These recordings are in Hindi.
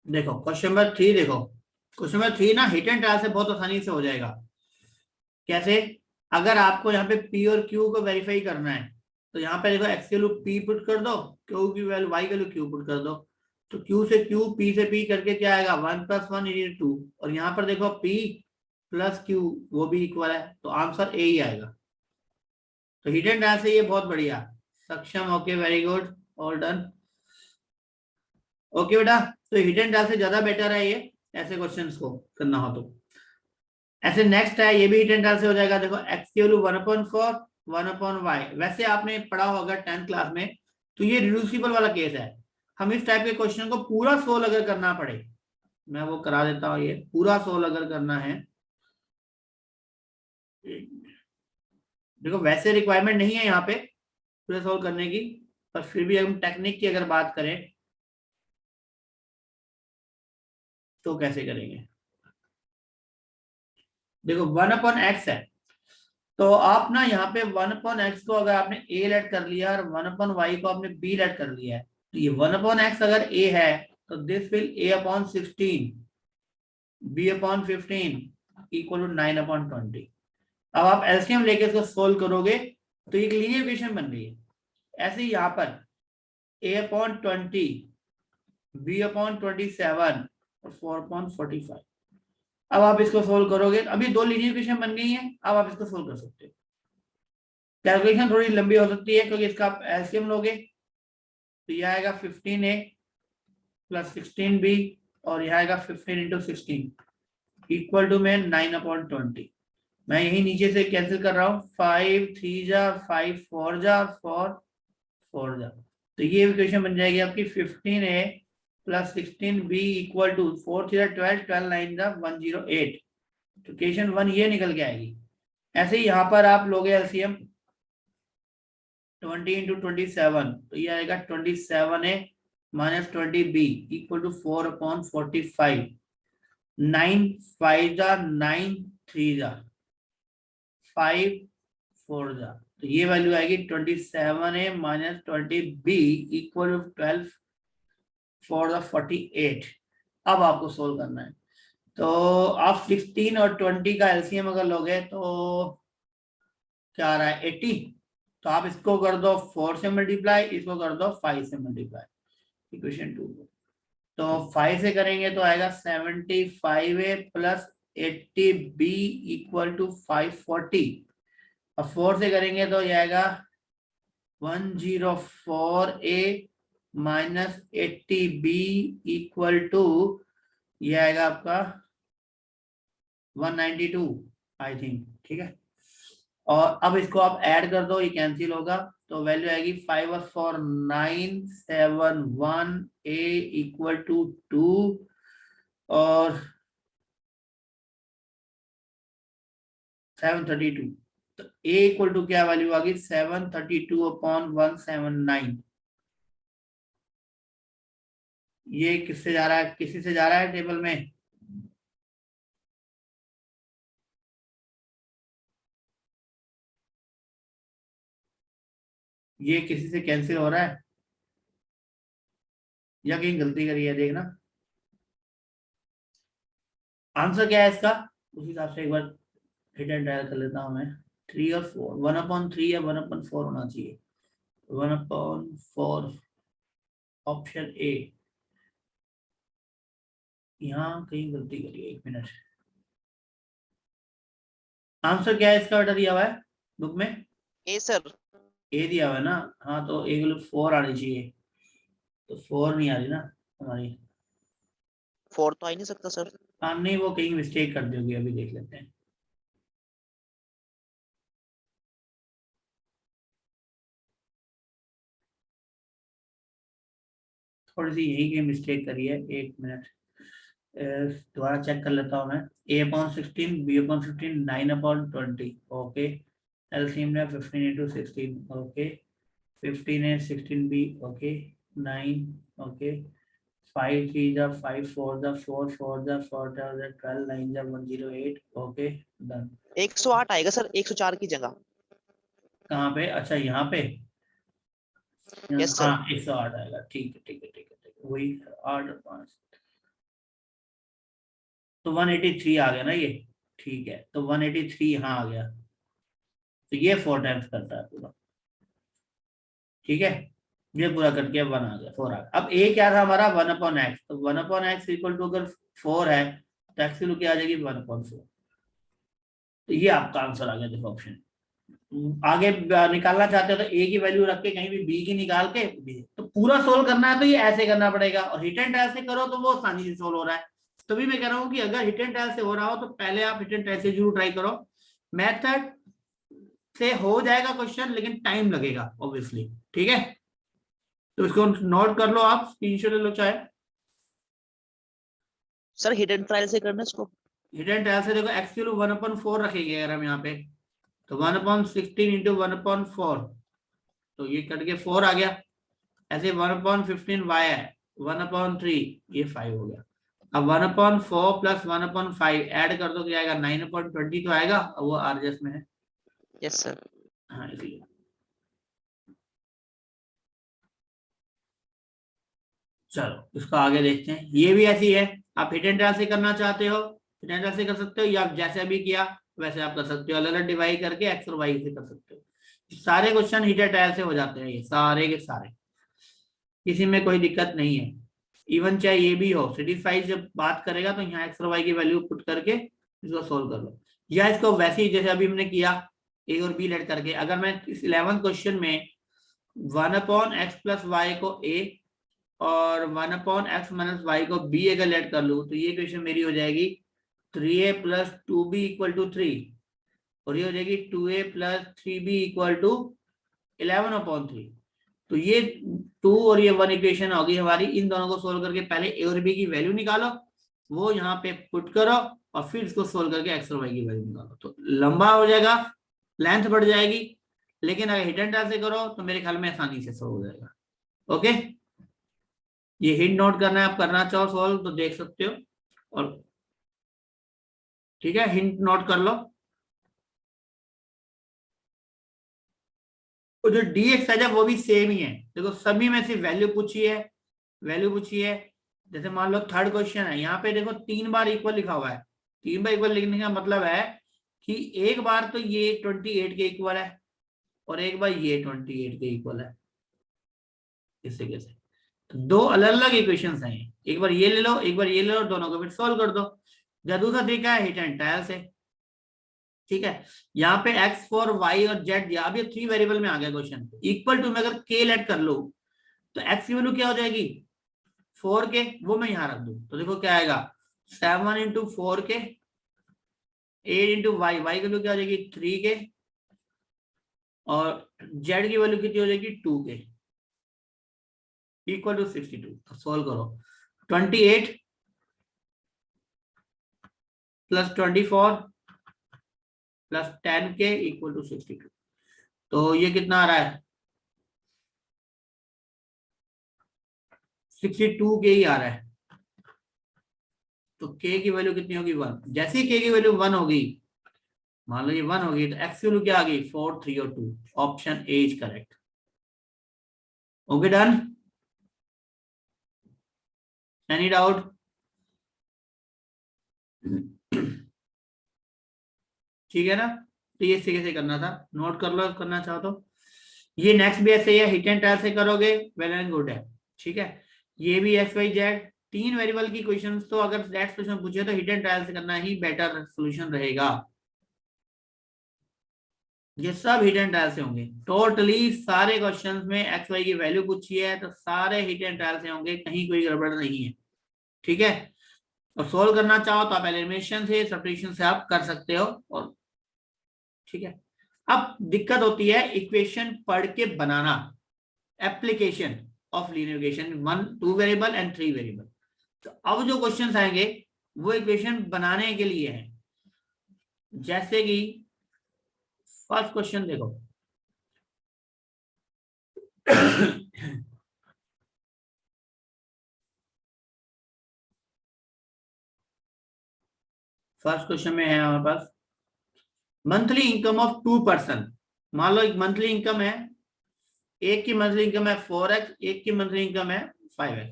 देखो क्वेश्चन नंबर 3, देखो क्वेश्चन नंबर 3 ना हिट एंड ट्रायल से बहुत आसानी से हो जाएगा। कैसे? अगर आपको यहाँ पे पी और क्यू को वेरीफाई करना है तो यहाँ पे देखो एक्स की वैल्यू पी पुट कर दो, क्यू की वैल्यू वाई की वैल्यू क्यू पुट कर दो। तो क्यू से क्यू, पी से पी करके क्या आएगा, 1+1 = 2। और यहाँ पर देखो पी प्लस क्यू वो भी इक्वल है, तो आंसर ए ही आएगा। तो हिट एंड ट्रायल से ये बहुत बढ़िया सक्षम। Okay, very good, all done. Okay बेटा, तो हिट एंड ट्रायल से ज्यादा बेटर है ये ऐसे क्वेश्चंस को करना हो तो। ऐसे नेक्स्ट है, ये भी हिट एंड ट्रायल से हो जाएगा। देखो एक्स की वैल्यू 1/4 1/y। वैसे आपने पढ़ा होगा 10th क्लास में, तो ये रिड्यूसिबल वाला केस है। हम इस टाइप के क्वेश्चन को पूरा सोल्व अगर करना पड़े, मैं वो करा देता हूँ। ये पूरा सोल्व अगर करना है, देखो वैसे रिक्वायरमेंट नहीं है यहाँ पे पूरा सोल्व करने की, पर फिर भी हम टेक्निक की अगर बात करें तो कैसे करेंगे। देखो 1/x है, तो आप ना यहाँ पे 1/x को अगर आपने a लेट कर लिया और 1/y को आपने b लेट कर लिया है, तो ये 1/x अगर a है तो this will a/16 b/15 equal to 9/20। अब आप एलसीएम लेके इसको सोल्व करोगे तो एक लीनियर इक्वेशन बन रही है। ऐसे ही यहाँ पर a/20 b/27 और 4/45। अब आप इसको सोल्व करोगे, अभी दो लीनियर इक्वेशन बन गई हैं, अब आप इसको सोल्व कर सकते हो। कैलकुलेशन थोड़ी लंबी हो सकती है क्योंकि इसका आप एलसीएम लोगे तो यह आएगा 15a + 16b और यह आएगा 15 × 16 इक्वल टू में 9/20। मैं यही नीचे से कैंसिल कर रहा हूँ, 5 3 जा 5 4 जा 4 4 जा, तो ये इक्वेशन बन जाएगी आपकी 15a + 16b इक्वल टू 4 3 12 12 9 जा 108। तो इक्वेशन 1 ये निकल के आएगी। ऐसे ही यहाँ पर आप लोगे एलसीएम 20 × 27, तो ये आएगा 27a - 20b इक्वल टू 4/45। 9 5 जा 9 3 जा 5 4 जा, तो ये वैल्यू आएगी 27a - 20b इक्वल टू 12 4 48। अब आपको सोल्व करना है, तो आप 16 और 20 का एलसीएम अगर लोगे तो क्या आ रहा है 80। तो आप इसको कर दो 4 से मल्टीप्लाई, इसको कर दो 5 से मल्टीप्लाई, इक्वेशन 2। तो 5 से करेंगे तो आएगा 75a + 80b इक्वल टू 540। और 4 से करेंगे तो ये आएगा 104a - 80b इक्वल टू ये आएगा आपका 192 आई थिंक, ठीक है। और अब इसको आप ऐड कर दो, ये कैंसिल होगा, तो वैल्यू आएगी 5 और 4 9 7 1 a इक्वल टू 2 और 732। तो a इक्वल टू क्या वैल्यू आ गई, 732/179। ये किससे जा रहा है, किसी से जा रहा है टेबल में? ये किसी से कैंसिल हो रहा है या कहीं गलती करी है, देखना। आंसर क्या है इसका, उस हिसाब से एक बार हिट एंड डायल कर लेता हूं मैं। 3 और 4, 1/3 या 1/4 होना चाहिए। 1/4 ऑप्शन ए। यहाँ कहीं गलती करी है, 1 मिनट। आंसर क्या है इसका बेटा दिया हुआ है बुक में? ए सर। ए दिया हुआ है ना, हाँ तो ए 4 आनी चाहिए, तो 4 नहीं आ रही ना हमारी। 4 तो आ ही नहीं सकता सर। हाँ नहीं, वो कहीं मिस्टेक कर दी होगी, अभी देख लेते हैं। थोड़ी सी यही कहीं मिस्टेक करी है, 1 मिनट। दोबारा चेक कर लेता हूँ मैं। a/16 b/15 9/20। ओके, एलसीएम ने 15 × 16। ओके, 15 है 16b। ओके, 9। ओके, 5 3 जा 5 4 जा 4 4 जा 4 जा 12 9 जा 108। Okay, done. 108 आएगा सर 104 की जगह। कहाँ पे? अच्छा यहाँ पे। यस हाँ सर। 108 आएगा, ठीक है ठीक है ठीक है ठीक है, वही 8 5। तो 183 आ गया ना ये, ठीक है, तो 183 यहाँ आ गया, तो ये 4 टाइम्स करता है पूरा, ठीक है, ये पूरा करके 1 आ गया, 4 आ गया। अब ए क्या था हमारा 1/x, तो 1/x इक्वल टू अगर 4 है तो एक्स की क्या आ जाएगी 1/4, तो ये आपका आंसर आ गया, देखो ऑप्शन। आगे निकालना चाहते हो तो ए की वैल्यू रख के कहीं भी बी की निकाल के बी, तो पूरा सोल्व करना है तो ये ऐसे करना पड़ेगा, और हिट एंड ट्रायल से करो तो वो आसानी से सोल्व हो रहा है। तभी मैं कह रहा हूँ कि अगर हिट एंड ट्रायल से हो रहा हो तो पहले आप हिट एंड ट्रायल से जरूर ट्राई करो, मेथड से हो जाएगा क्वेश्चन लेकिन टाइम लगेगा ऑब्वियसली, ठीक है। तो इसको नोट कर लो, आप स्क्रीनशॉट ले लो चाहे। सर हिडन ट्रायल से करना इसको। हिट एंड ट्रायल से देखो एक्स की वैल्यू 1/4 रखेंगे अगर हम यहाँ पे, तो 1/16 इंटू 1/4, तो ये कट के 4 आ गया। ऐसे 1/15 वाई है, 1/3 ये 5 हो गया। अब 1/4 प्लस 1/5 ऐड कर दो क्या आएगा, 9/20 तो आएगा, वो आरजेएस में है। Yes sir. हाँ इसलिए चलो इसको आगे देखते हैं। ये भी ऐसी है, आप हिट एंड ट्रायल से करना चाहते हो हिट एंड ट्रायल से कर सकते हो, या आप जैसे अभी किया वैसे आप कर सकते हो, अलग अलग डिवाइड करके एक्स और वाई से कर सकते हो। सारे क्वेश्चन हिट एंड ट्रायल से हो जाते हैं, ये सारे के सारे, किसी में कोई दिक्कत नहीं है। इवन चाहे ये भी हो, सिटीज जब बात करेगा तो यहाँ एक्स और वाई की वैल्यू पुट करके इसको सोल्व कर लो, या इसको वैसे ही जैसे अभी हमने किया ए और बी लेट करके। अगर मैं इस 11th क्वेश्चन में 1/x प्लस वाई को ए और 1/x माइनस वाई को बी अगर लेट कर लूँ, तो ये क्वेश्चन मेरी हो जाएगी 3a plus 2b equal to 3, और ये हो जाएगी 2a plus 3b equal to 11/3। तो ये 2 और ये 1 इक्वेशन होगी हमारी। इन दोनों को सोल्व करके पहले ए और बी की वैल्यू निकालो, वो यहाँ पे पुट करो, और फिर इसको सोल्व करके एक्स और वाई की वैल्यू निकालो, तो लंबा हो जाएगा, लेंथ बढ़ जाएगी। लेकिन अगर हिट एंड ट्रायल से करो तो मेरे ख्याल में आसानी से सोल्व हो जाएगा। ओके, ये हिंट नोट करना है, आप करना चाहो सोल्व तो देख सकते हो, और ठीक है हिंट नोट कर लो। तो जो डी एक्स है वो भी सेम ही है, देखो सभी में से वैल्यू पूछी है, वैल्यू पूछी है। जैसे मान लो थर्ड क्वेश्चन है, यहाँ पे देखो 3 बार इक्वल लिखा हुआ है। 3 बार इक्वल लिखने का मतलब है कि एक बार तो ये 28 के इक्वल है, और एक बार ये 28 के इक्वल है, इस तरीके से। तो दो अलग अलग इक्वेशंस हैं, एक बार ये ले लो एक बार ये ले लो, दोनों को फिर सोल्व कर दो। या दूसरा तरीका है हिट एंड ट्रायल से, ठीक है। यहाँ पे एक्स फॉर वाई और जेड दिया, अब ये 3 वेरिएबल में आ गया क्वेश्चन। इक्वल टू में अगर के लेट कर लो तो एक्स की वैल्यू क्या हो जाएगी 4 के, वो मैं यहाँ रख दूं तो देखो क्या आएगा 7 इंटू 4 के, 8 इंटू वाई, वाई की वैल्यू क्या हो जाएगी 3 के, और जेड की वैल्यू कितनी हो जाएगी 2 के, इक्वल टू 62। तो सोल्व करो, 28 प्लस 24 प्लस 10 के इक्वल टू 62। तो ये कितना आ रहा है 62 के ही आ रहा है। तो k की वैल्यू कितनी होगी 1, जैसे ही k की वैल्यू 1 होगी, मान लो ये 1 होगी, तो x की वैल्यू क्या आ गई 4, 3 और 2, option A is correct. Okay done, any doubt? ठीक है ना, तो ये इसी से करना था, नोट कर लो करना चाहो तो। ये नेक्स्ट भी ऐसे ही है, हिट एंड ट्रायल से करोगे वेल एंड गुड है, ठीक है। ये भी एक्स वाई जेड 3 वेरिएबल की क्वेश्चंस, तो अगर दैट क्वेश्चन पूछे तो हिट एंड ट्रायल से करना ही बेटर सोल्यूशन रहेगा। ये सब हिट एंड ट्रायल से होंगे, टोटली सारे क्वेश्चंस में एक्स वाई की वैल्यू पूछी है तो सारे हिट एंड ट्रायल से होंगे, कहीं कोई गड़बड़ नहीं है, ठीक है। और सोल्व करना चाहो तो आप एलिमिनेशन से सब्ट्रैक्शन से आप कर सकते हो, और ठीक है। अब दिक्कत होती है इक्वेशन पढ़ के बनाना, application of linear equation 1, 2 variable and 3 variable. तो अब जो क्वेश्चंस आएंगे वो इक्वेशन बनाने के लिए है। जैसे कि फर्स्ट क्वेश्चन देखो फर्स्ट क्वेश्चन में है हमारे पास मंथली इनकम ऑफ 2 पर्सन। मान लो एक मंथली इनकम है, एक की मंथली इनकम है 4x, एक की मंथली इनकम है 5x,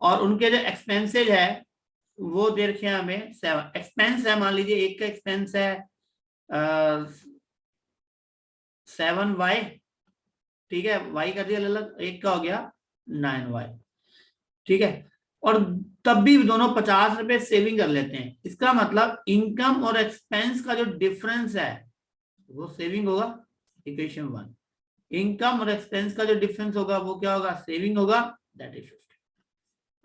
और उनके जो एक्सपेंसेज है वो दे रखे हैं हमें 7 एक्सपेंस है, मान लीजिए एक का एक्सपेंस है 7y, ठीक है, y कर दिया अलग, एक का हो गया 9y, ठीक है। और तब भी दोनों 50 रुपए सेविंग कर लेते हैं, इसका मतलब इनकम और एक्सपेंस का जो डिफरेंस है वो सेविंग होगा, इक्वेशन 1। इनकम और एक्सपेंस का जो डिफरेंस होगा वो क्या होगा, सेविंग होगा, दैट इज 50।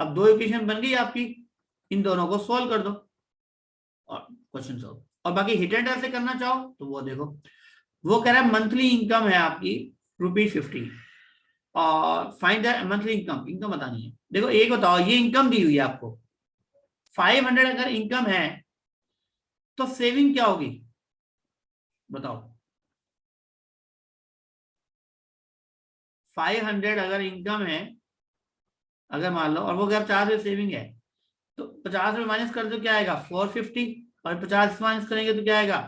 अब दो इक्वेशन बन गई आपकी, इन दोनों को सोल्व कर दो और क्वेश्चन सॉल्व। और बाकी हिट एंड रन से करना चाहो तो वो देखो, वो कह रहा है मंथली इनकम है आपकी ₹50 और find the monthly income, income बतानी है। देखो एक बताओ, ये इनकम दी हुई है आपको 500, अगर इनकम है तो सेविंग क्या होगी बताओ। 500 अगर इनकम है, अगर मान लो, और वो अगर 50 सेविंग है, तो 50 में माइनस कर दो, क्या आएगा 450, और 50 माइनस करेंगे तो क्या आएगा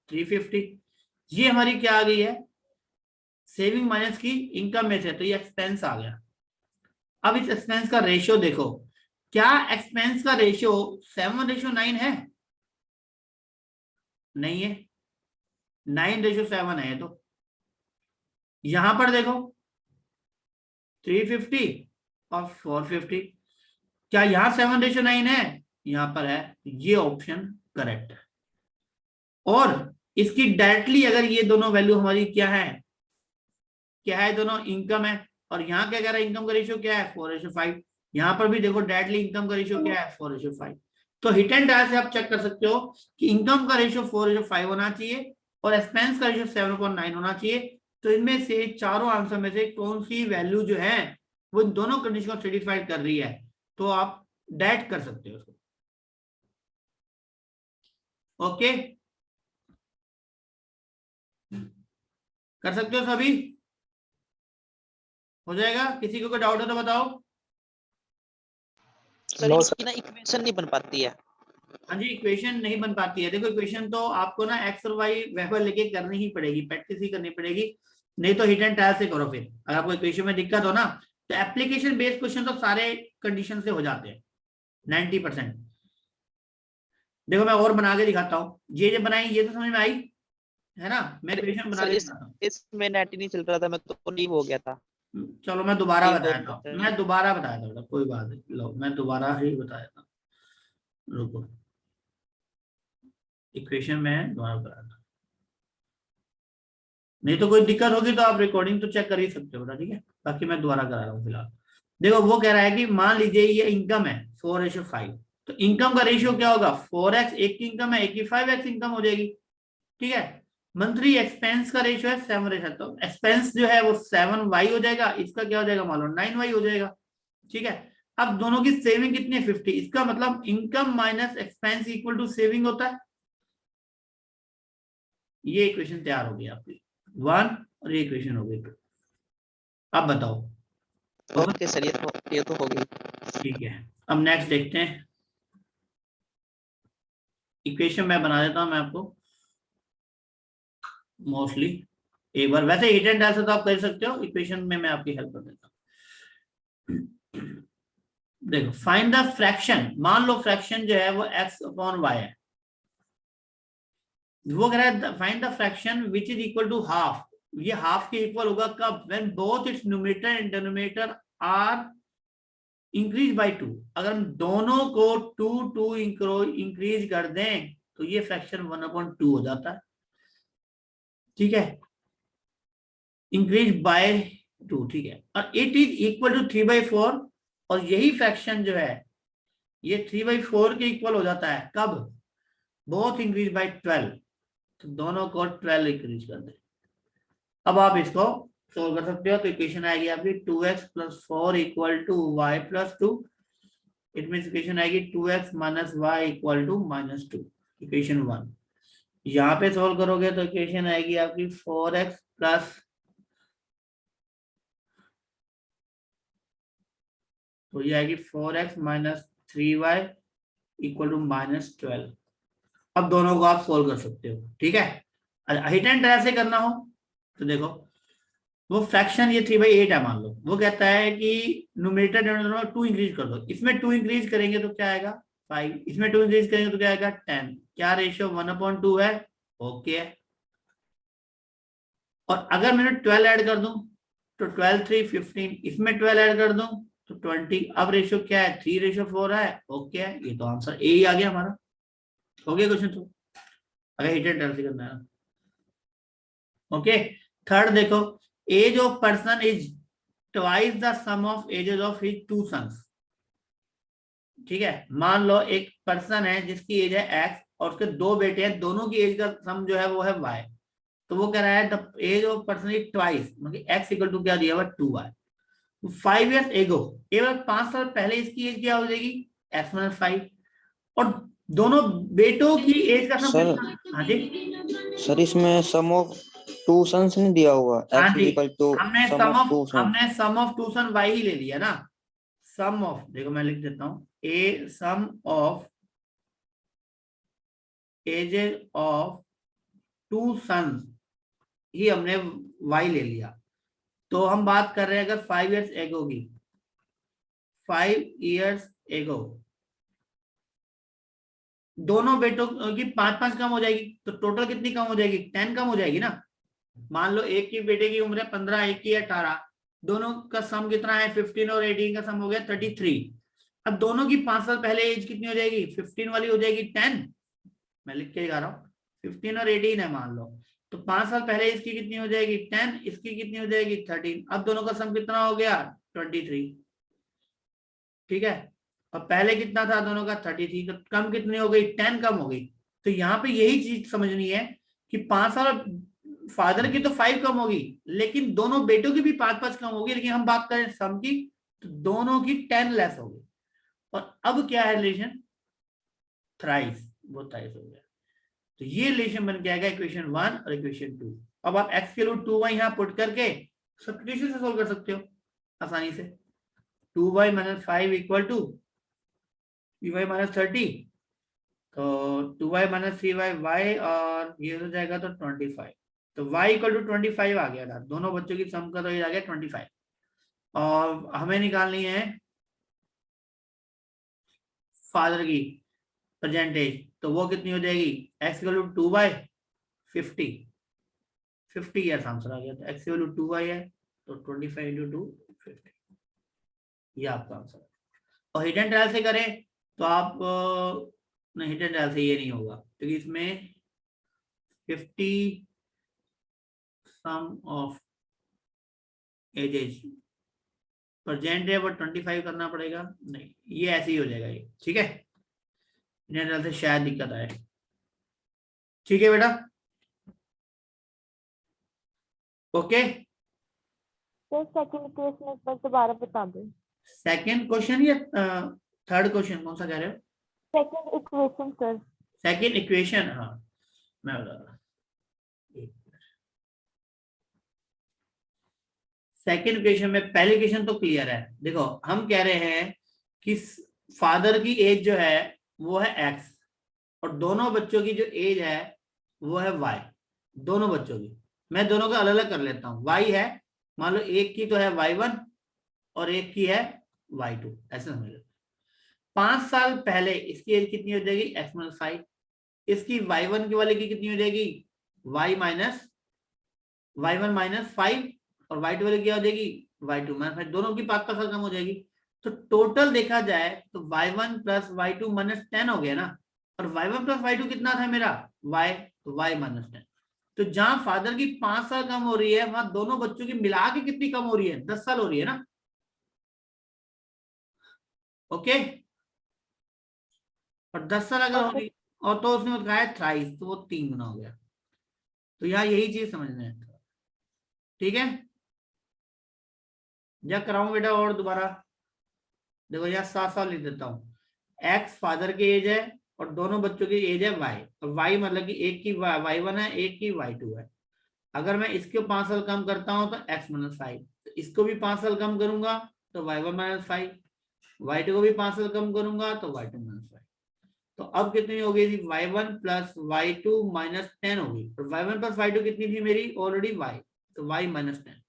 350। ये हमारी क्या आ गई है, सेविंग माइनस की इनकम में से, तो ये एक्सपेंस आ गया। अब इस एक्सपेंस का रेशियो देखो, क्या एक्सपेंस का रेशियो 7:9 है? नहीं है, 9:7 है। तो यहां पर देखो 350 और 450, क्या यहां 7:9 है? यहां पर है, ये ऑप्शन करेक्ट है। और इसकी डायरेक्टली अगर ये दोनों वैल्यू हमारी क्या है, दोनों इनकम है, और यहाँ क्या कह रहा है, इनकम का रेशियो क्या है 4:5। यहाँ पर भी देखो डायरेक्टली इनकम का रेशियो क्या है 4:5। तो हिट एंड डायल से आप चेक कर सकते हो कि इनकम का रेशियो 4:5 होना चाहिए और एक्सपेंस का रेशियो 7/9 होना चाहिए। तो इनमें से चारों आंसर में से कौन सी वैल्यू जो है वो इन दोनों कंडीशन को सेटिस्फाइड कर रही है, तो आप डेट कर सकते हो उसको। ओके, कर सकते हो सभी, हो जाएगा। किसी को कोई डाउट हो तो बताओ। सर No, इसकी ना इक्वेशन नहीं बन पाती है। हाँ जी, इक्वेशन नहीं बन पाती है। देखो इक्वेशन तो आपको ना एक्स और वाई वेक्टर लेके करनी ही पड़ेगी, प्रैक्टिस ही करनी पड़ेगी, नहीं तो हिट एंड ट्रायल से करो। फिर अगर आपको इक्वेशन में दिक्कत हो ना, तो एप्लीकेशन बेस्ड क्वेश्चन तो सारे कंडीशन से हो जाते हैं 90%। देखो मैं और बना के दिखाता हूँ, ये जो बनाई ये तो समझ में आई है ना, मैं इक्वेशन बना सर के इस दिखाता हूँ। इसमें नेट ही नहीं चल रहा था, मैं तो लीव हो गया था। चलो मैं दोबारा लीव बताया था, मैं दोबारा बताया था, कोई बात नहीं, लो मैं दोबारा ही बताया था, रुको इक्वेशन में दोबारा बताया था। नहीं तो कोई दिक्कत होगी तो आप रिकॉर्डिंग तो चेक कर ही सकते हो, ठीक है। बाकी मैं दोबारा करा रहा हूँ फिलहाल। देखो वो कह रहा है कि मान लीजिए ये इनकम है 4:5, तो इनकम का रेशियो क्या होगा 4x, एक की इनकम है, एक की 5x इनकम हो जाएगी, ठीक है। मंथली एक्सपेंस का रेशियो है 7:7, तो एक्सपेंस जो है वो 7y हो जाएगा, इसका क्या हो जाएगा मान लो 9y हो जाएगा, ठीक है। अब दोनों की सेविंग कितनी है 50, इसका मतलब income minus expense equal to saving होता है। ये इक्वेशन तैयार हो गई आपकी 1, और ये इक्वेशन हो गई 2। अब बताओ। ओके सर, ये तो हो गई। ठीक है, अब नेक्स्ट देखते हैं। इक्वेशन मैं बना देता हूं मैं आपको मोस्टली एक बार, वैसे हिट एंड डायल से तो आप कर सकते हो, इक्वेशन में मैं आपकी हेल्प कर देता हूं। देखो फाइंड द फ्रैक्शन, मान लो फ्रैक्शन जो है वो x/y है, वो कह रहा है find the fraction which is equal to half. ये हाफ के इक्वल होगा कब, when both its numerator and denominator are increase by 2। अगर हम दोनों को 2 इंक्रीज कर दें तो ये फ्रैक्शन 1/2 हो जाता है, ठीक है, इंक्रीज बाय 2, ठीक है। और इट इज इक्वल टू 3/4, और यही फ्रैक्शन जो है ये 3/4 के इक्वल हो जाता है कब, बोथ इंक्रीज बाय 12, तो दोनों को 12 इंक्रीज कर दे। अब आप इसको सोल्व कर सकते हो, तो इक्वेशन आएगी आपकी 2x + 4 = y + 2। It means equation आएगी 2x - y = -2, इक्वेशन 1। यहाँ पे सोल्व करोगे तो इक्वेशन आएगी आपकी 4x प्लस, तो ये आएगी 4x - 3y = -12। अब दोनों को आप सोल्व कर सकते हो, ठीक है। हिट एंड ट्रायल से करना हो तो देखो, वो फ्रैक्शन ये 3/8 है मान लो, वो कहता है कि न्यूमरेटर डिनोमिनेटर में 2 इंक्रीज कर दो, इसमें 2 इंक्रीज करेंगे तो क्या आएगा 5, इसमें 2 इंक्रीज करेंगे तो क्या आएगा 10, क्या रेशियो 1/2 है, ओके है। और अगर मैंने 12 ऐड कर दूं तो 12 3 15, इसमें 12 ऐड कर दूं तो 20, अब रेशियो क्या है 3/4 है, ओके है। ये तो आंसर ए ही आ गया हमारा, हो गया क्वेश्चन। तो अगर हिट एंड रन से करना है, ओके। थर्ड देखो, age of person is twice the sum of ages of his 2 sons. ठीक है, मान लो एक पर्सन है जिसकी एज है एक्स और उसके 2 बेटे हैं, दोनों की एज का सम जो है वो है वाई। तो वो कह रहा है the age of person is twice, मतलब एक्स इक्वल टू क्या दिया हुआ 2y। 5 years एगो, केवल 5 साल पहले इसकी एज क्या हो जाएगी एक्स माइनस 5। और दोनों बेटों की एज का सम सर, कितना? हाँ जी, सर इसमें सम ऑफ टू सन्स नहीं दिया होगा, हाँ एक्स जी, इक्वल टू हमने सम सम ऑफ ऑफ टू सन्स। हमने सम ऑफ 2 सन y ही ले लिया ना। सम ऑफ, देखो मैं लिख देता हूं, ए सम ऑफ एजेस ऑफ 2 सन्स ही हमने y ले लिया। तो हम बात कर रहे हैं अगर 5 years एगो की, 5 years एगो दोनों बेटों की 5-5 कम हो जाएगी, तो टोटल कितनी कम हो जाएगी 10 कम हो जाएगी ना। मान लो एक की बेटे की उम्र है 15, एक की है 18, दोनों का सम कितना है 15 और 18 का सम हो गया 33। अब दोनों की 5 साल पहले एज कितनी हो जाएगी, 15 वाली हो जाएगी 10, मैं लिख के दिखा रहा हूँ, 15 और 18 है मान लो। तो 5 साल पहले इसकी कितनी हो जाएगी 10, इसकी कितनी हो जाएगी 13। अब दोनों का सम कितना हो गया 23। ठीक है, और पहले कितना था दोनों का 33, तो कम कितनी हो गई 10 कम हो गई। तो यहाँ पे यही चीज समझनी है कि 5 साल फादर की तो 5 कम होगी, लेकिन दोनों बेटों की भी 5-5 कम होगी, लेकिन हम बात करें सम की तो दोनों की 10 लेस होगी। और अब क्या है रिलेशन, थ्राइस, वो थ्राइस हो गया। तो ये रिलेशन बन के आएगा इक्वेशन 1 और इक्वेशन 2। अब आप एक्स के रूट 2y यहाँ पुट करके सब्स्टिट्यूशन से सोल्व कर सकते हो आसानी से। 2y - 5 इक्वल टू 3y - 30, तो 2y - 3y y और ये हो जाएगा तो 25। तो y इक्वल टू 25 आ गया था, दोनों बच्चों की सम का तो ये आ गया 25। और हमें निकालनी है फादर की परसेंटेज, तो वो कितनी हो जाएगी x equal to 2/50, 50 years answer आ गया। तो x इक्वल टू 2y है, तो 25 इंटू 2 50, ये आपका आंसर है। और हिट एंड ट्रायल से करें तो आप नहीं, हिट एंड ट्रायल से ये नहीं होगा क्योंकि इसमें 50 सम ऑफ एजेस प्रेजेंट है, वो 25 करना पड़ेगा, नहीं ये ऐसे ही हो जाएगा ये, ठीक है। हिट एंड ट्रायल से शायद दिक्कत आए, ठीक है बेटा, ओके। तो सेकंड इक्वेशन एक बार दोबारा बता दो। सेकंड क्वेश्चन या थर्ड क्वेश्चन, कौन सा कह रहे हो? Second equation sir. Second equation, हाँ मैं बता रहा हूँ। सेकंड इक्वेशन में पहली इक्वेशन तो क्लियर है। देखो हम कह रहे हैं कि फादर की एज जो है वो है एक्स और दोनों बच्चों की जो एज है वो है वाई, दोनों बच्चों की। मैं दोनों को अलग अलग कर लेता हूँ। वाई है, मान लो एक की तो है y1 और एक की है y2, ऐसे समझ लो। 5 साल पहले इसकी एज कितनी हो जाएगी x - 5, इसकी y1 की वाले की कितनी हो जाएगी y - y1 - 5 और y2 वाले क्या हो जाएगी y2 - 5, दोनों की 5 साल कम हो जाएगी। तो टोटल देखा जाए तो y1 + y2 - 10 हो गया ना, और y1 + y2 कितना था मेरा y, तो y - 10। तो जहां फादर की 5 साल कम हो रही है वहां दोनों बच्चों की मिला के कितनी कम हो रही है 10 साल हो रही है ना, ओके। और 10 साल अगर होगी और तो उसने बताया थ्राइस, तो वो 3 गुना हो गया। तो यहाँ यही चीज समझना है, ठीक है। या कराऊं बेटा और दोबारा, देखो यहाँ 7 साल लिख देता हूँ। एक्स फादर की एज है और दोनों बच्चों की एज है वाई, और वाई मतलब कि एक की y1 है, एक की y2 है। अगर मैं इसको 5 साल कम करता हूं तो x - 5, तो इसको भी 5 साल कम करूंगा तो y1 - 5, y2 को भी 5 साल कम करूंगा तो y2 - 5। तो अब कितनी हो गई थी y1 + y2 - 10 होगी, और y1 + y2 कितनी थी मेरी ऑलरेडी y, तो y - 10।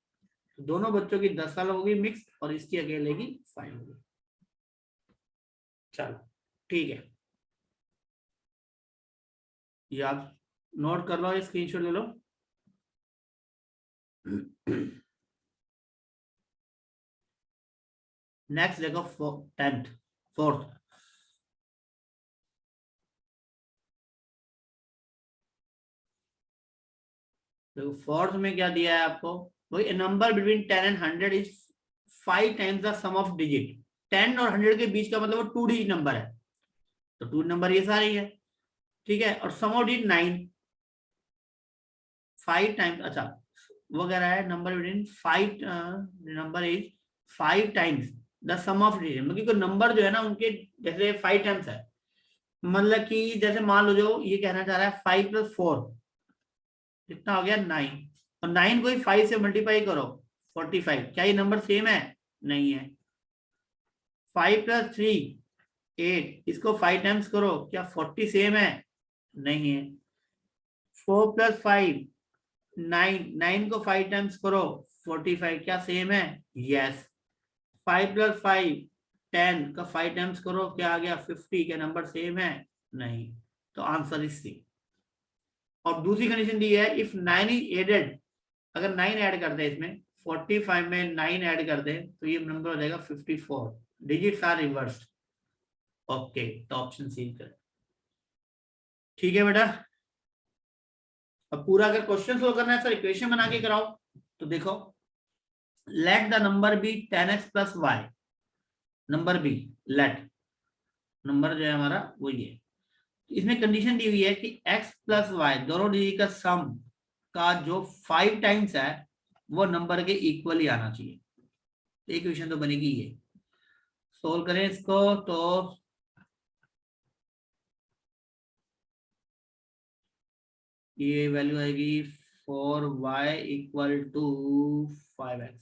तो दोनों बच्चों की 10 साल होगी मिक्स और इसकी अकेले की 5 होगी। चलो ठीक है। ये आप नोट कर लो, स्क्रीनशॉट ले लो। नेक्स्ट देखो 10th 4th। देखो 4th में क्या दिया है आपको, वही number between 10 and 100 is 5 times the sum of digit. 10 और 100 के बीच का मतलब वो 2 डिजिट नंबर है, तो 2 नंबर ये सारे ही है, ठीक है। और सम ऑफ डिजिट 9, 5 टाइम्स, अच्छा वो कह रहा है number between 5 number is 5 times the sum of digit, मतलब कि नंबर जो है ना उनके जैसे 5 टाइम्स है, मतलब कि जैसे मान लो जो ये कहना चाह रहा है 5 + 4 कितना हो गया 9, और 9 को ही 5 से मल्टीप्लाई करो 45। क्या ये नंबर सेम है? नहीं है। 5 + 3 8, इसको 5 टाइम्स करो, क्या 40 सेम है? नहीं है। 4 + 5 9, 9 को 5 टाइम्स करो 45, क्या सेम है? यस। 5 + 5 10 का 5 टाइम्स करो, क्या आ गया 50, क्या नंबर सेम है? नहीं। तो आंसर इज सी। और दूसरी कंडीशन दी है, इफ 9 इज एडेड, अगर 9 ऐड कर दे इसमें 45 में 9 ऐड कर दे तो ये नंबर हो जाएगा 54, डिजिट्स आर रिवर्स्ड। ओके, तो ऑप्शन सी करें। ठीक है बेटा, अब पूरा अगर क्वेश्चन सोल्व करना है सर इक्वेशन बना के कराओ। तो देखो, let the number be 10x + y, number be, let number जो है हमारा वो ये, इसमें कंडीशन दी हुई है कि x + y दोनों डिजिट का सम का जो 5 टाइम्स है वो नंबर के इक्वल ही आना चाहिए। इक्वेशन तो बनेगी ये, सोल्व करें इसको तो ये वैल्यू आएगी 4y = 5x।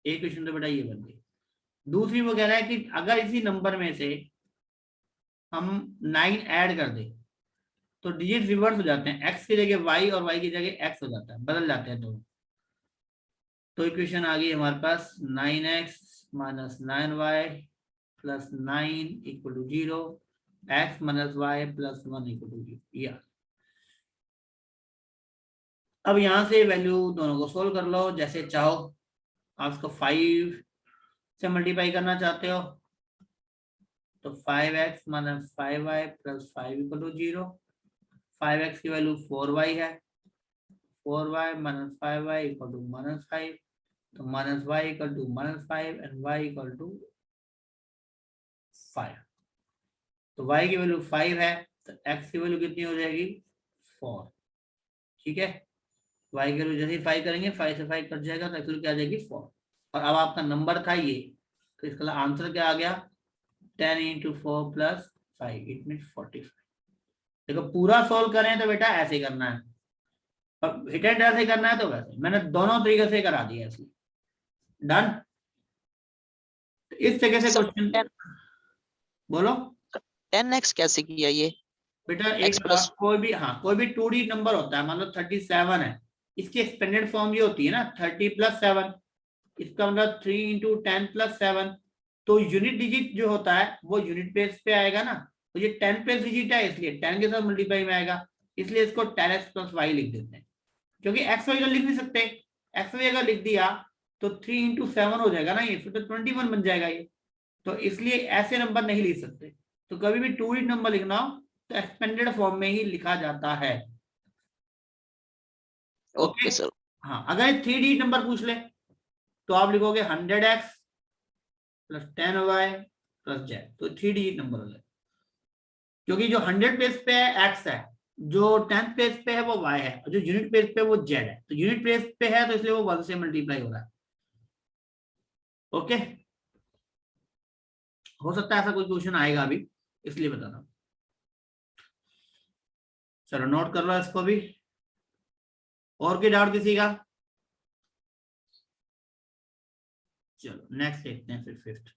एक क्वेश्चन तो बेटा ये बन गई। दूसरी वो कह रहा है कि अगर इसी नंबर में से हम 9 ऐड कर दें तो डिजिट रिवर्स हो जाते हैं, x की जगह y और y की जगह x हो जाता है, बदल जाते हैं दोनों। तो इक्वेशन आ गई हमारे पास 9x - 9y + 9 = 0, x - y + 1 = 0। या अब यहां से वैल्यू दोनों को सोल्व कर लो जैसे चाहो। आप इसको 5 से मल्टीप्लाई करना चाहते हो तो 5x - 5y + 5 = 0। 5x की वैल्यू 4y है, 4y - 5y = -5, तो -y = -5 एंड y = 5। तो y की वैल्यू 5 है तो x की वैल्यू कितनी हो जाएगी 4। ठीक है, y की वैल्यू जैसे ही 5 करेंगे 5 से 5 कट जाएगा तो x क्या आ जाएगी 4। और अब आपका नंबर था ये, तो इसका आंसर क्या आ गया 10 × 4 + 5 इट मीन्स 45। देखो पूरा सोल्व करें तो बेटा ऐसे करना है, और हिट एंड ऐसे करना है तो वैसे, मैंने दोनों तरीके से करा दिया ऐसे। डन। तो इस तरीके से क्वेश्चन बोलो 10x कैसे किया ये? बेटा। एक x + कोई भी, हाँ कोई भी 2D नंबर होता है, मान लो 37 है, इसकी एक्सपेंडेड फॉर्म ये होती है ना 30 + 7, इसका मतलब 3 × 10 + 7। तो यूनिट डिजिट जो होता है वो यूनिट प्लेस पे आएगा ना, तो ये 10 प्लेस डिजिट है इसलिए 10 के साथ मल्टीप्लाई में आएगा, इसलिए इसको 10x + y लिख देते हैं। क्योंकि x y लिख नहीं सकते, x y अगर लिख दिया तो 3 × 7 हो जाएगा ना, ये फिर तो 21 बन जाएगा ये, तो इसलिए ऐसे नंबर नहीं लिख सकते। तो कभी भी 2D नंबर लिखना हो तो एक्सपेंडेड फॉर्म में ही लिखा जाता है। Okay sir. हाँ, अगर 3D नंबर पूछ ले तो आप लिखोगे 100x + 10y + z, तो 3D नंबर हो जाए। क्योंकि जो 100 पेज पे है x है, जो 10th पेज पे है वो y है, और जो यूनिट पेज पे वो z है, तो यूनिट पेज पे है तो इसलिए वो 1 से मल्टीप्लाई हो रहा है। ओके, हो सकता है ऐसा कोई क्वेश्चन आएगा अभी, इसलिए बता रहा हूं। चलो नोट कर लो इसको भी। और कोई डाउट किसी का? चलो नेक्स्ट देखते हैं फिर 5th।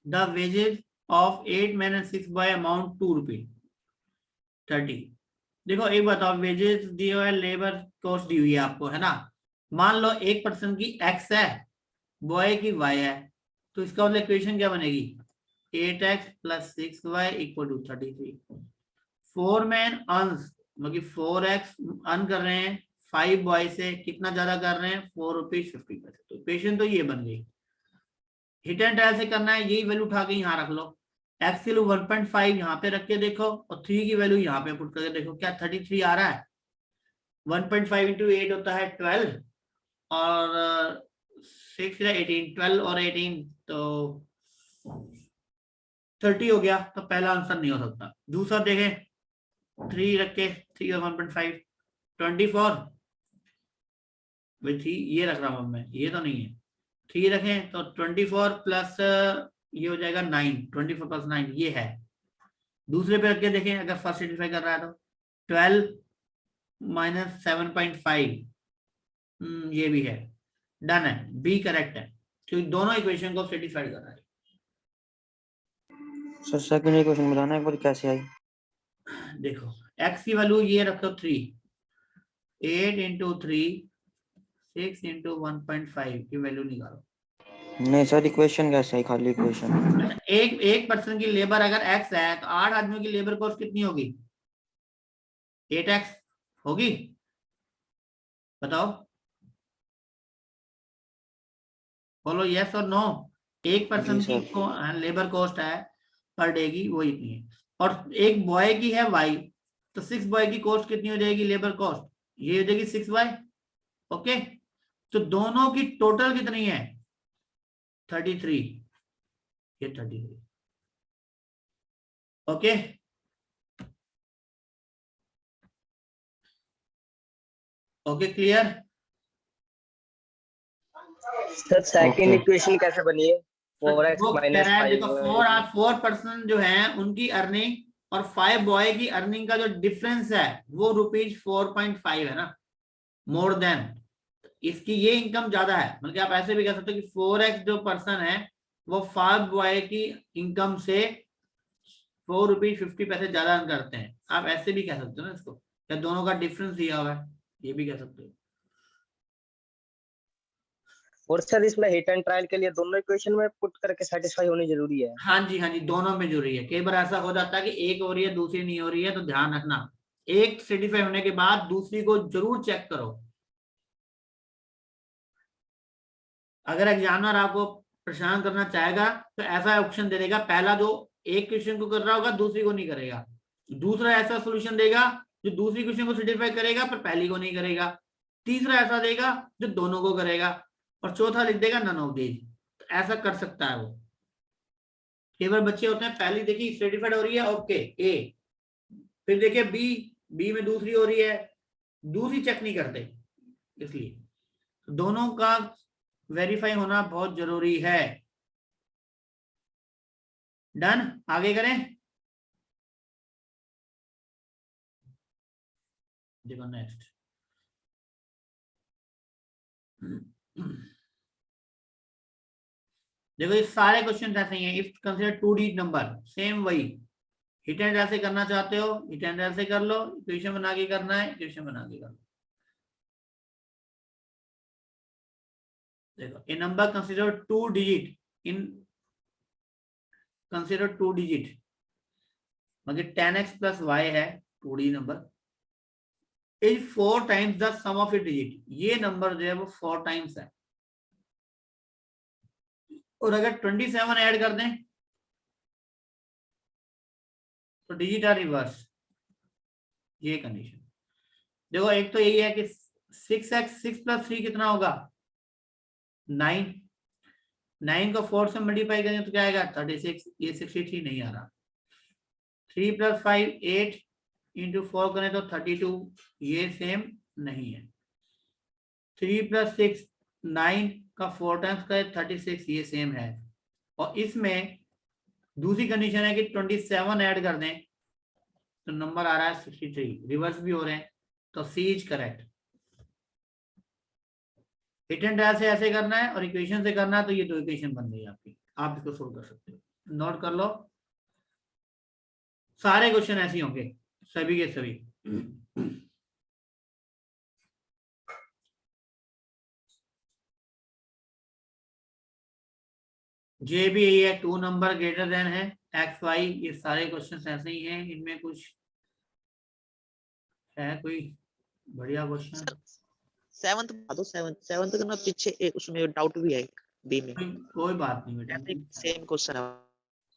The wages of 8 men and 6 boy amount 2 रुपये 30। देखो एक बताओ, वेजेस दिए हुए, लेबर कॉस्ट दी हुई है आपको, है ना, मान लो एक पर्सन की x है, बॉय की y है, तो इसका मतलब इक्वेशन क्या बनेगी 8x + 6y = 33। 4 मैन अर्न्स मतलब 4x अर्न कर रहे हैं 5 बॉय से, कितना ज्यादा कर रहे हैं 4 रुपीज 50 पैसे। तो इक्वेशन तो ये बन गई। हिट एंड ट्रायल से करना है, यही वैल्यू उठा के यहाँ रख लो, x की वैल्यू 1.5 यहाँ पे रख के देखो और 3 की वैल्यू यहाँ पे पुट करके देखो क्या 33 आ रहा है। 1.5 × 8 होता है 12 और 6 या 18, 12 और 18 तो 30 हो गया। तो पहला आंसर नहीं हो सकता। दूसरा देखें 3 रख के 3 और 1.5 24 भाई 3 ये रख रहा हूं मैं, ये तो नहीं है। 3 रखें तो 24 प्लस ये हो जाएगा 9, 24 + 9 ये है। दूसरे पे रख के देखें अगर फर्स्ट सेटिस्फाई कर रहा है तो 12 - 7.5 ये भी है, डन है, बी करेक्ट है क्योंकि दोनों इक्वेशन को सेटिस्फाई कर रहा है। सर सेकंड इक्वेशन बताना एक बार कैसे आई। देखो x की वैल्यू ये रखो 3, 8 × 3 6 × 1.5 की वैल्यू निकालो। नहीं सर इक्वेशन कैसे आई, खाली इक्वेशन। अच्छा, एक पर्सन की लेबर अगर x है तो 8 आदमियों की लेबर कॉस्ट कितनी होगी 8x होगी, बताओ बोलो यस और नो। एक पर्सन जी की सर। लेबर कॉस्ट है पर डे की वो इतनी है, और एक बॉय की है y, तो 6 बॉय की कॉस्ट कितनी हो जाएगी लेबर कॉस्ट, ये हो जाएगी 6y। ओके, तो दोनों की टोटल कितनी है 33, ये 33। Okay okay clear. Sir second okay. Equation कैसे बनी है? 4x वो कह माइनस रहा है देखो 5y। 4 पर्सन जो है उनकी अर्निंग और 5 बॉय की अर्निंग का जो डिफरेंस है वो ₹4.5 है ना, मोर देन। इसकी ये इनकम ज्यादा है, मतलब आप ऐसे भी कह सकते हो कि 4x जो पर्सन है वो 5 बॉय की इनकम से ₹4.50 ज्यादा अर्न करते हैं। आप ऐसे भी कह सकते हो ना इसको, या दोनों का डिफरेंस दिया हुआ है, ये भी कह सकते हो। और सर इसमें हिट एंड ट्रायल के लिए दोनों इक्वेशन में पुट करके सेटिस्फाई होनी जरूरी है? हाँ जी हाँ जी, दोनों में जरूरी है। कई बार ऐसा हो जाता है कि एक हो रही है दूसरी नहीं हो रही है, तो ध्यान रखना एक सर्टिफाई होने के बाद दूसरी को जरूर चेक करो। अगर एग्जामिनर आपको परेशान करना चाहेगा तो ऐसा ऑप्शन दे देगा, पहला जो एक क्वेश्चन को कर रहा होगा दूसरी को नहीं करेगा, दूसरा ऐसा सोल्यूशन देगा जो दूसरी क्वेश्चन को सर्टिफाई करेगा पर पहली को नहीं करेगा, तीसरा ऐसा देगा जो दोनों को करेगा, और चौथा लिख देगा नन ऑफ दीज। तो ऐसा कर सकता है वो। कई बार बच्चे होते हैं पहली देखिए सर्टिफाइड हो रही है ओके ए, फिर देखिए बी, बी में दूसरी हो रही है, दूसरी चेक नहीं करते, इसलिए दोनों का वेरीफाई होना बहुत जरूरी है। डन, आगे करें। देखो नेक्स्ट, देखो ये सारे क्वेश्चन ऐसे ही हैं। If consider 2 digit number, same वही हिट एंड रन से करना चाहते हो हिट एंड रन से कर लो, इक्वेशन बना के करना है इक्वेशन बना के कर लो। देखो a number consider 2 digit in consider 2 digit मतलब 10x + y है 2D number is 4 times the sum of a digit. ये नंबर जो है वो 4 टाइम्स है, और अगर 27 ऐड कर दें तो डिजिट आर रिवर्स, ये कंडीशन। देखो एक तो यही है कि 6x 6 + 3 कितना होगा 9, 9 को 4 से मल्टीप्लाई करेंगे तो क्या आएगा 36, ये 63 नहीं आ रहा। 3 + 5 8 × 4 करें तो 32, ये सेम नहीं है। 3 + 6 9 का 4 टाइम्स करें 36, ये सेम है। और इसमें दूसरी कंडीशन है कि 27 ऐड कर दें तो नंबर आ रहा है 63, रिवर्स भी हो रहे हैं, तो C is correct. Hit and trial से ऐसे करना है और इक्वेशन से करना है, तो ये 2 इक्वेशन बन गई आपकी, आप इसको सोल्व कर सकते हो। नोट कर लो, सारे क्वेश्चन ऐसे होंगे सभी के सभी। जे भी यही है, 2 नंबर ग्रेटर देन है एक्स वाई, ये सारे क्वेश्चन ऐसे ही हैं। इनमें कुछ है कोई बढ़िया क्वेश्चन? सर सेवंथ बता दो, सेवंथ का ना पीछे उसमें डाउट भी है बी में, कोई बात नहीं बेटा, सेम क्वेश्चन है।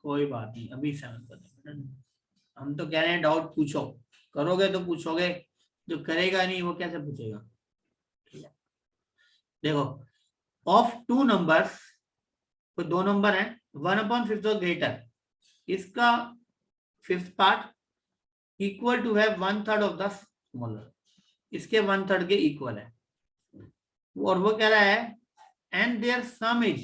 कोई बात नहीं, अभी 7 कर देंगे। हम तो कह रहे हैं डाउट पूछो, करोगे तो पूछोगे, जो करेगा नहीं वो कैसे पूछेगा? ठीक है, देखो ऑफ 2 नंबर्स, तो 2 नंबर है, 1/5 और ग्रेटर, इसका 5th पार्ट इक्वल टू है 1/3 ऑफ द स्मॉलर, इसके 1/3 के इक्वल है। और वो कह रहा है एंड देयर सम इज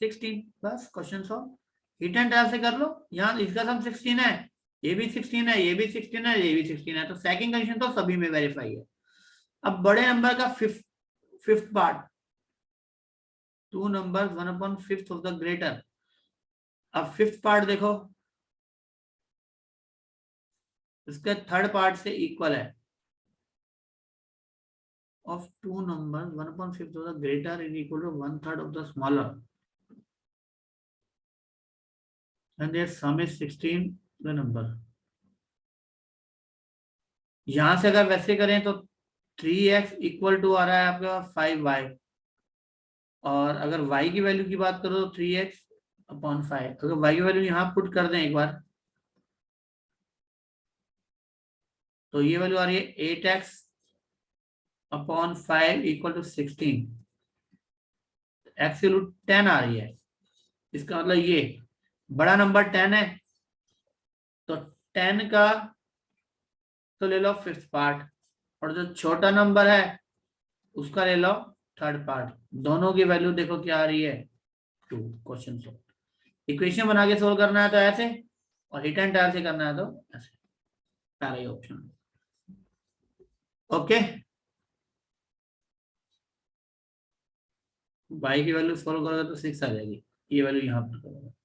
16। बस question solve, hit and trial से कर लो। यहाँ इसका सम 16 है, ये भी 16 है, ये भी 16 है, ये भी 16 है, तो सेकंड कंडीशन तो सभी में वेरीफाई है। अब बड़े नंबर का fifth part, 2 number 1/5 of the greater. अब 5th पार्ट देखो, इसके 3rd पार्ट से इक्वल है, of 2 number 1/5 of the greater is equal to 1/3 of the smaller and their sum is 16 the number। यहां से अगर वैसे करें तो 3x इक्वल टू आ रहा है आपका 5y, और अगर y की वैल्यू की बात करो तो 3x/5। अगर y की वैल्यू यहाँ पुट कर दें एक बार, तो ये वैल्यू आ रही है 8x/5 इक्वल टू 16, x की वैल्यू 10 आ रही है। इसका मतलब ये बड़ा नंबर 10 है, तो 10 का तो ले लो 5th पार्ट, और जो छोटा नंबर है उसका ले लो 3rd पार्ट। दोनों की वैल्यू देखो क्या आ रही है, 2। Question solve. इक्वेशन बना के सोल्व करना है तो ऐसे, और हिट एंड ट्रायल से करना है तो ऐसे, सारे ऑप्शन। ओके, y की वैल्यू सोल्व करोगे तो 6 आ जाएगी, ये वैल्यू यहाँ पर करोगे।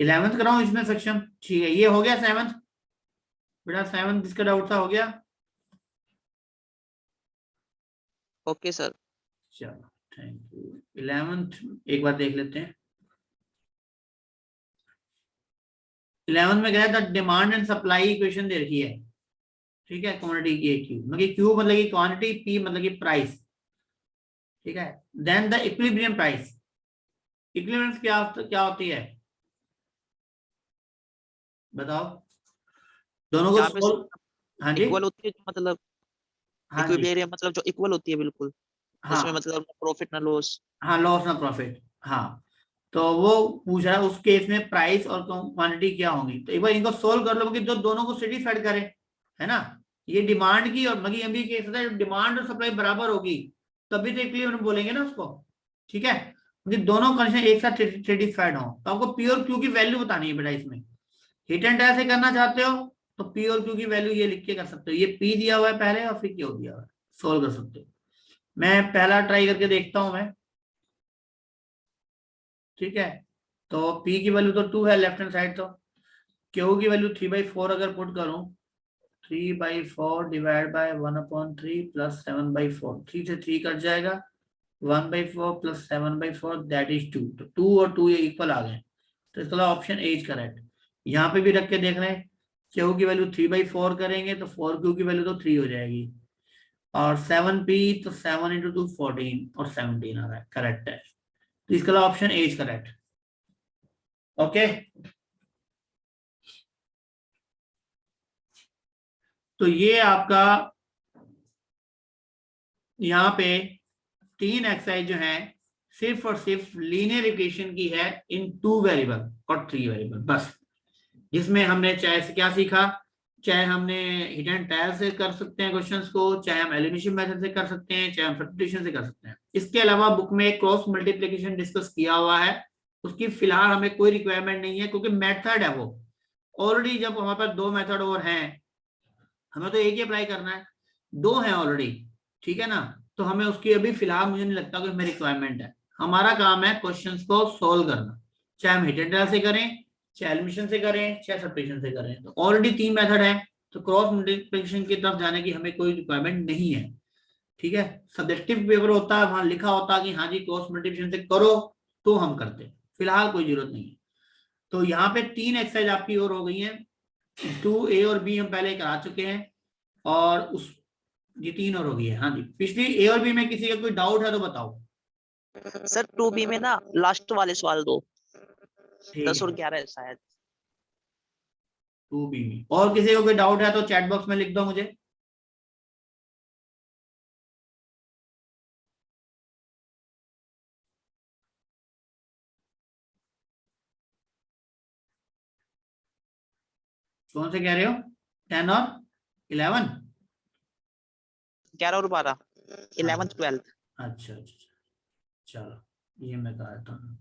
इलेवेंथ कराऊं इसमें सेक्शन? ठीक है, ये हो गया 7th बेटा, 7th जिसका डाउट था हो गया। Okay sir. चलो थैंक यू। 11th एक बार देख लेते हैं। 11th में गया था डिमांड एंड सप्लाई इक्वेशन दे रखी है, ठीक है, क्वांटिटी की क्यू मतलब क्यू मतलब की क्वांटिटी, पी मतलब की प्राइस, ठीक है। Then the equilibrium price, equilibrium क्या होती है बताओ, दोनों को यहाँ पे सोल्व। हाँ जी, इक्वल होती है, मतलब हाँ जी, इक्विलिब्रियम मतलब जो इक्वल होती है बिल्कुल, उसमें हाँ मतलब प्रॉफिट ना लॉस। हाँ, लॉस ना प्रॉफिट, हाँ। तो वो पूछ रहा है उस केस में प्राइस और क्वांटिटी क्या होंगी, तो एक बार इनको सोल्व कर लो कि जो दोनों को सेटिस्फाइड करे, है ना। ये डिमांड की और मगी अभी केस है, डिमांड और सप्लाई बराबर होगी तभी तो इक्विलिब्रियम बोलेंगे ना उसको, ठीक है, क्योंकि दोनों कंडीशन एक साथ सेटिस्फाइड हो। तो आपको पी और क्यू की वैल्यू बतानी है बेटा इसमें। हिट एंड ट्रायल से करना चाहते हो तो पी और क्यू की वैल्यू ये लिख के कर सकते हो, ये पी दिया हुआ है पहले और फिर क्यू दिया हुआ है, सोल्व कर सकते हो। मैं पहला ट्राई करके देखता हूं मैं, ठीक है। तो P की वैल्यू तो 2 है लेफ्ट हैंड साइड, तो Q की वैल्यू 3/4 अगर पुट करूं, 3/4 डिवाइड बाय 1/3 प्लस 7/4, 3 से 3 कट जाएगा, 1/4 प्लस 7/4 दैट इज 2। तो 2 और 2 ये इक्वल आ गए, तो इसका ऑप्शन ए इज करेक्ट। यहाँ पे भी रख के देख रहे हैं, Q की वैल्यू 3/4 करेंगे तो 4Q की वैल्यू तो 3 हो जाएगी, और 7P तो 7 × 2 14 और 17 आ रहा है, करेक्ट है। तो इसका option A is correct. Okay, तो ये आपका यहाँ पे 3 एक्सरसाइज जो है सिर्फ और सिर्फ लीनियर इक्वेशन की है इन 2 वेरिएबल और 3 वेरिएबल बस, जिसमें हमने चाहे से क्या सीखा, चाहे हमने हिट एंड ट्रायल से कर सकते हैं क्वेश्चंस को, चाहे हम एलिमिनेशन मेथड से कर सकते हैं, चाहे हम सब्स्टिट्यूशन से कर सकते हैं। इसके अलावा बुक में क्रॉस मल्टीप्लिकेशन डिस्कस किया हुआ है, उसकी फिलहाल हमें कोई रिक्वायरमेंट नहीं है, क्योंकि मेथड है वो ऑलरेडी। जब हमारे पास 2 मेथड और हैं, हमें तो एक ही अप्लाई करना है, 2 हैं ऑलरेडी, ठीक है ना, तो हमें उसकी अभी फिलहाल मुझे नहीं लगता कि हमें रिक्वायरमेंट है। हमारा काम है क्वेश्चंस को सोल्व करना, चाहे हम हिट एंड ट्रायल से करें, चाहे एलिमिनेशन से करें, चाहे सब्स्टिट्यूशन से करें। तो ऑलरेडी 3 मेथड है, तो क्रॉस मल्टीप्लिकेशन की तरफ जाने की हमें कोई रिक्वायरमेंट नहीं है, ठीक है। सब्जेक्टिव पेपर होता है, वहां लिखा होता है कि हाँ जी क्रॉस मल्टीप्लिकेशन से करो, तो हम करते हैं, फिलहाल कोई जरूरत नहीं है। तो यहाँ पे 3 एक्सरसाइज आपकी और हो गई हैं, 2A और B हम पहले करा चुके हैं, और उस ये 3 और हो गई है। हाँ जी, पिछली A और B में किसी का कोई डाउट है तो बताओ। सर 2B में ना लास्ट वाले सवाल दो, ठीक 10 और है, 11 शायद। 2B में और किसी को कोई डाउट है तो चैट बॉक्स में लिख दो मुझे। कौन से कह रहे हो, 10 और 11? 11 और 12, 11th 12th। अच्छा अच्छा, चलो ये मैं कहता हूँ।